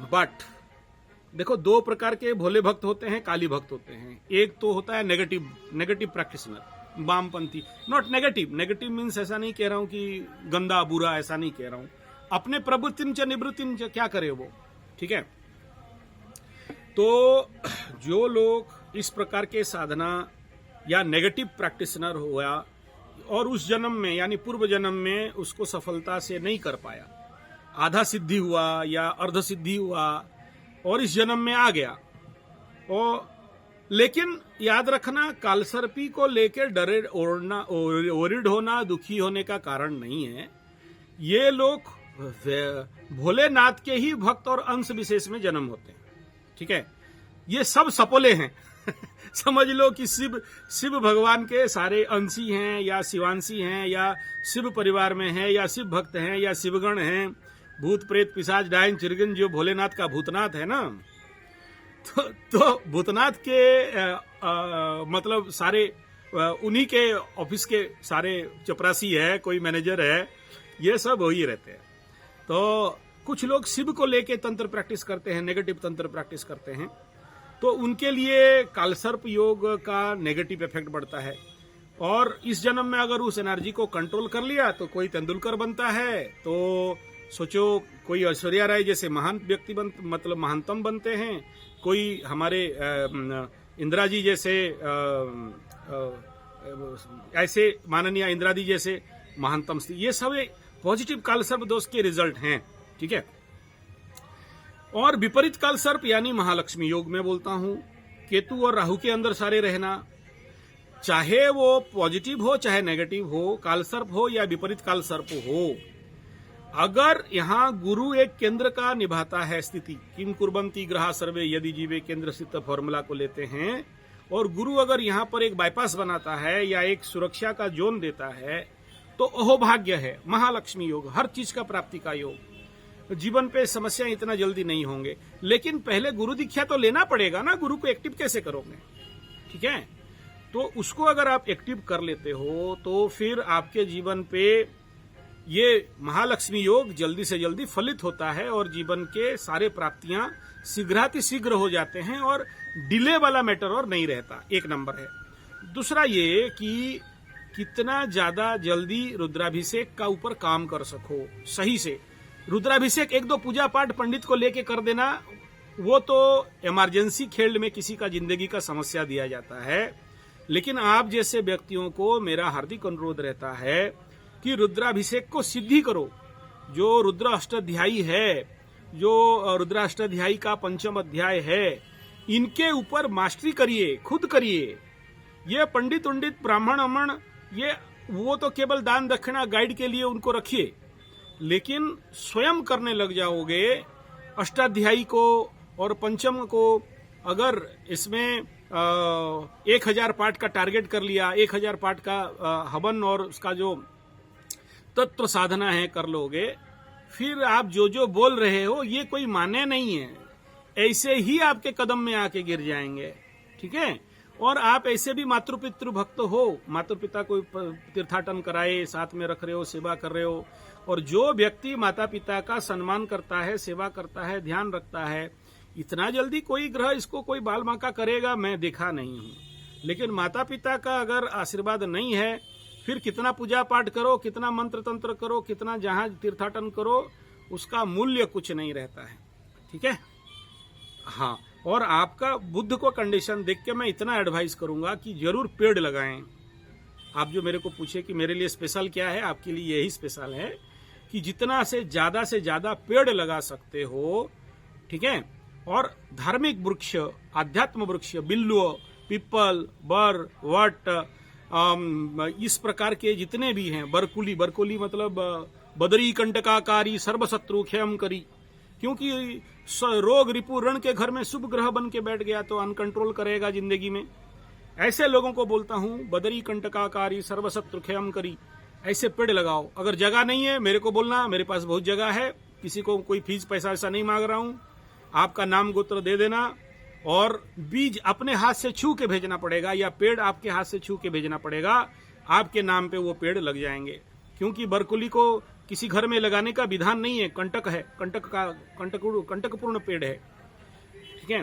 But देखो, दो प्रकार के भोले भक्त होते हैं, काली भक्त होते हैं। एक तो होता है नेगेटिव प्रैक्टिशनर, वामपंथी। नॉट नेगेटिव मीन्स ऐसा नहीं कह रहा हूं कि गंदा बुरा, ऐसा नहीं कह रहा हूं। अपने प्रवृत्तिम च निवृत्तिम च क्या करे वो, ठीक है। तो जो लोग इस प्रकार के साधना या नेगेटिव प्रैक्टिशनर हुआ और उस जन्म में यानी पूर्व जन्म में उसको सफलता से नहीं कर पाया, आधा सिद्धि हुआ या अर्ध सिद्धि हुआ और इस जन्म में आ गया, और लेकिन याद रखना, कालसर्पी को लेकर डरे ओरिड होना, दुखी होने का कारण नहीं है। ये लोग भोलेनाथ के ही भक्त और अंश विशेष में जन्म होते हैं, ठीक है। ये सब सपोले हैं समझ लो कि शिव भगवान के सारे अंशी हैं या शिवांशी हैं या शिव परिवार में हैं या शिव भक्त हैं या शिवगण हैं। भूत प्रेत पिशाच डायन चिरगन जो भोलेनाथ का भूतनाथ है ना, तो भूतनाथ के मतलब सारे उन्हीं के ऑफिस के सारे चपरासी है, कोई मैनेजर है, ये सब वही रहते हैं। तो कुछ लोग शिव को लेके तंत्र प्रैक्टिस करते हैं, नेगेटिव तंत्र प्रैक्टिस करते हैं, तो उनके लिए कालसर्प योग का नेगेटिव इफेक्ट बढ़ता है। और इस जन्म में अगर उस एनर्जी को कंट्रोल कर लिया तो कोई तेंदुलकर बनता है, तो सोचो कोई ऐश्वर्या राय जैसे महान व्यक्ति मतलब महानतम बनते हैं, कोई हमारे इंदिरा जी जैसे ऐसे माननीय इंदिरा जी जैसे महानतम। ये सब पॉजिटिव कालसर्प दोष के रिजल्ट हैं, ठीक है। और विपरीत कालसर्प यानी महालक्ष्मी योग में बोलता हूं, केतु और राहु के अंदर सारे रहना, चाहे वो पॉजिटिव हो चाहे नेगेटिव हो, कालसर्प हो या विपरीत कालसर्प हो, अगर यहां गुरु एक केंद्र का निभाता है स्थिति, किम कुर्बंती ग्रहा सर्वे यदि जीवे केंद्र स्थित फॉर्मूला को लेते हैं, और गुरु अगर यहां पर एक बाईपास बनाता है या एक सुरक्षा का जोन देता है, तो अहोभाग्य है। महालक्ष्मी योग, हर चीज का प्राप्ति का योग। जीवन पे समस्याएं इतना जल्दी नहीं होंगे, लेकिन पहले गुरु दीक्षा तो लेना पड़ेगा ना। गुरु को एक्टिव कैसे करोगे, ठीक है। तो उसको अगर आप एक्टिव कर लेते हो तो फिर आपके जीवन पे ये महालक्ष्मी योग जल्दी से जल्दी फलित होता है और जीवन के सारे प्राप्तियां शीघ्रातिशीघ्र हो जाते हैं और डिले वाला मैटर और नहीं रहता। एक नंबर है। दूसरा ये कि कितना ज्यादा जल्दी रुद्राभिषेक का ऊपर काम कर सको सही से। रुद्राभिषेक एक दो पूजा पाठ पंडित को लेके कर देना, वो तो इमरजेंसी खेल में किसी का जिंदगी का समस्या दिया जाता है। लेकिन आप जैसे व्यक्तियों को मेरा हार्दिक अनुरोध रहता है कि रुद्राभिषेक को सिद्धि करो। जो रुद्र अष्टाध्यायी है, जो रुद्राष्टाध्यायी का 5वां अध्याय है, इनके ऊपर मास्टरी करिए, खुद करिए। ये पंडित उंडित ब्राह्मण अमण ये वो तो केवल दान दक्षिणा गाइड के लिए उनको रखिए, लेकिन स्वयं करने लग जाओगे अष्टाध्यायी को और 5वां को। अगर इसमें 1000 पाठ का टारगेट कर लिया, 1000 पाठ का हवन और उसका जो तत्व साधना है कर लोगे, फिर आप जो जो बोल रहे हो ये कोई माने नहीं है, ऐसे ही आपके कदम में आके गिर जाएंगे, ठीक है। और आप ऐसे भी मातृपितृ भक्त हो, माता पिता को तीर्थाटन कराए, साथ में रख रहे हो, सेवा कर रहे हो। और जो व्यक्ति माता पिता का सम्मान करता है, सेवा करता है, ध्यान रखता है, इतना जल्दी कोई ग्रह इसको कोई बाल बांका करेगा मैं देखा नहीं हूं। लेकिन माता पिता का अगर आशीर्वाद नहीं है, फिर कितना पूजा पाठ करो, कितना मंत्र तंत्र करो, कितना जहां तीर्थाटन करो, उसका मूल्य कुछ नहीं रहता है, ठीक है। हाँ, और आपका बुद्ध को कंडीशन देख के मैं इतना एडवाइस करूंगा कि जरूर पेड़ लगाएं। आप जो मेरे को पूछे कि मेरे लिए स्पेशल क्या है, आपके लिए यही स्पेशल है कि जितना से ज्यादा पेड़ लगा सकते हो, ठीक है। और धार्मिक वृक्ष, आध्यात्म वृक्ष, बिल्लु, पीपल, बर, वट, इस प्रकार के जितने भी हैं, बरकुली मतलब बदरी कंटकाकारी सर्वशत्रु क्षयम करी। क्योंकि रोग रिपु रण के घर में शुभ ग्रह बन के बैठ गया तो अनकंट्रोल करेगा जिंदगी में। ऐसे लोगों को बोलता हूं, बदरी कंटकाकारी सर्वशत्रु क्षयम करी। ऐसे पेड़ लगाओ। अगर जगह नहीं है मेरे को बोलना, मेरे पास बहुत जगह है, किसी को कोई फीस पैसा ऐसा नहीं मांग रहा हूं। आपका नाम गोत्र दे देना और बीज अपने हाथ से छू के भेजना पड़ेगा या पेड़ आपके हाथ से छू के भेजना पड़ेगा, आपके नाम पे वो पेड़ लग जाएंगे। क्योंकि बरकुली को किसी घर में लगाने का विधान नहीं है, कंटक है, कंटकपूर्ण पेड़ है, ठीक है।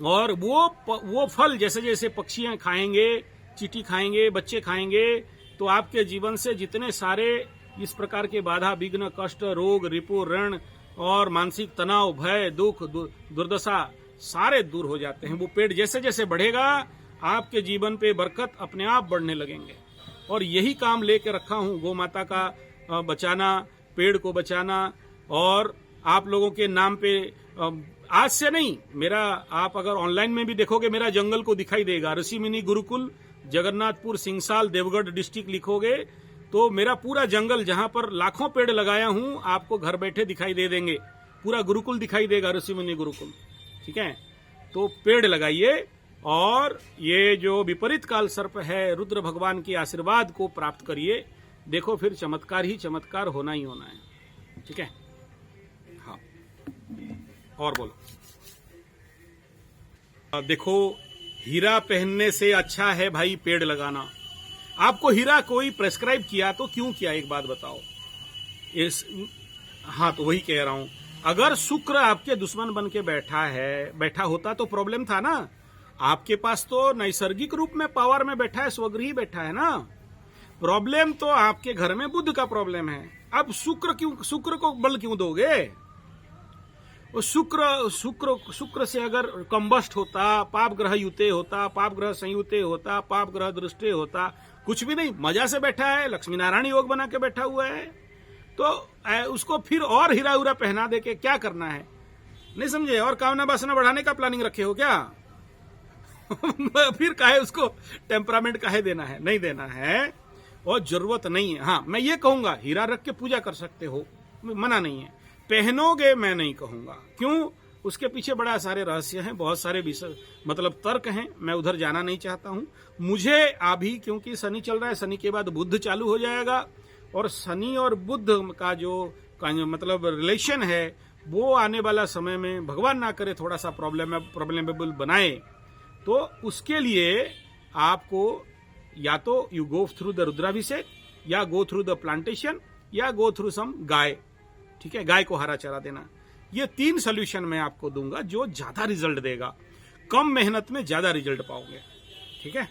और वो फल जैसे जैसे पक्षियां खाएंगे, चींटी खाएंगे, बच्चे खाएंगे, तो आपके जीवन से जितने सारे इस प्रकार के बाधा, विघ्न, कष्ट, रोग, रिपु, ऋण और मानसिक तनाव, भय, दुख, दुर्दशा सारे दूर हो जाते हैं। वो पेड़ जैसे जैसे बढ़ेगा आपके जीवन पे बरकत अपने आप बढ़ने लगेंगे। और यही काम लेके रखा हूं, गौ माता का बचाना, पेड़ को बचाना। और आप लोगों के नाम पे आज से नहीं, मेरा आप अगर ऑनलाइन में भी देखोगे मेरा जंगल को दिखाई देगा। ऋषि मुनि गुरुकुल, जगन्नाथपुर, सिंगसाल, देवगढ़ डिस्ट्रिक्ट लिखोगे तो मेरा पूरा जंगल जहां पर लाखों पेड़ लगाया हूं आपको घर बैठे दिखाई दे देंगे। पूरा गुरुकुल दिखाई देगा, ऋषि मुनि गुरुकुल, ठीक है। तो पेड़ लगाइए और ये जो विपरीत काल सर्प है, रुद्र भगवान के आशीर्वाद को प्राप्त करिए। देखो फिर चमत्कार ही चमत्कार होना ही होना है, ठीक है। हाँ, और बोलो। देखो, हीरा पहनने से अच्छा है भाई पेड़ लगाना। आपको हीरा कोई प्रेस्क्राइब किया तो क्यों किया, एक बात बताओ। हाँ, तो वही कह रहा हूं, अगर शुक्र आपके दुश्मन बन के बैठा होता तो प्रॉब्लम था ना। आपके पास तो नैसर्गिक रूप में पावर में बैठा है, स्वगृही बैठा है ना। प्रॉब्लम तो आपके घर में बुध का प्रॉब्लम है। अब शुक्र को बल क्यों दोगे? शुक्र से अगर कंबस्ट होता, पाप ग्रह युते होता, पाप ग्रह संयुते होता, पाप ग्रह दृष्टि होता, कुछ भी नहीं, मजा से बैठा है, लक्ष्मी नारायण योग बना के बैठा हुआ है, तो उसको फिर और हीरा उरा पहना दे के क्या करना है? नहीं समझे? और कामना वासना बढ़ाने का प्लानिंग रखे हो क्या? फिर काहे उसको टेम्परामेंट काहे देना है? नहीं देना है और जरूरत नहीं है। हाँ, मैं ये कहूंगा हीरा रख के पूजा कर सकते हो, मना नहीं है। पहनोगे मैं नहीं कहूंगा, क्यों? उसके पीछे बड़ा सारे रहस्य हैं, बहुत सारे विषय मतलब तर्क हैं, मैं उधर जाना नहीं चाहता हूं। मुझे अभी क्योंकि शनि चल रहा है, शनि के बाद बुध चालू हो जाएगा और शनि और बुध का जो मतलब रिलेशन है वो आने वाला समय में भगवान ना करे थोड़ा सा प्रॉब्लमेबल बनाए, तो उसके लिए आपको या तो यू गो थ्रू द रुद्राभिषेक, या गो थ्रू द प्लांटेशन, या गो थ्रू सम गाय, ठीक है, गाय को हरा चारा देना। ये 3 सोल्यूशन मैं आपको दूंगा जो ज्यादा रिजल्ट देगा। कम मेहनत में ज्यादा रिजल्ट पाओगे, ठीक है।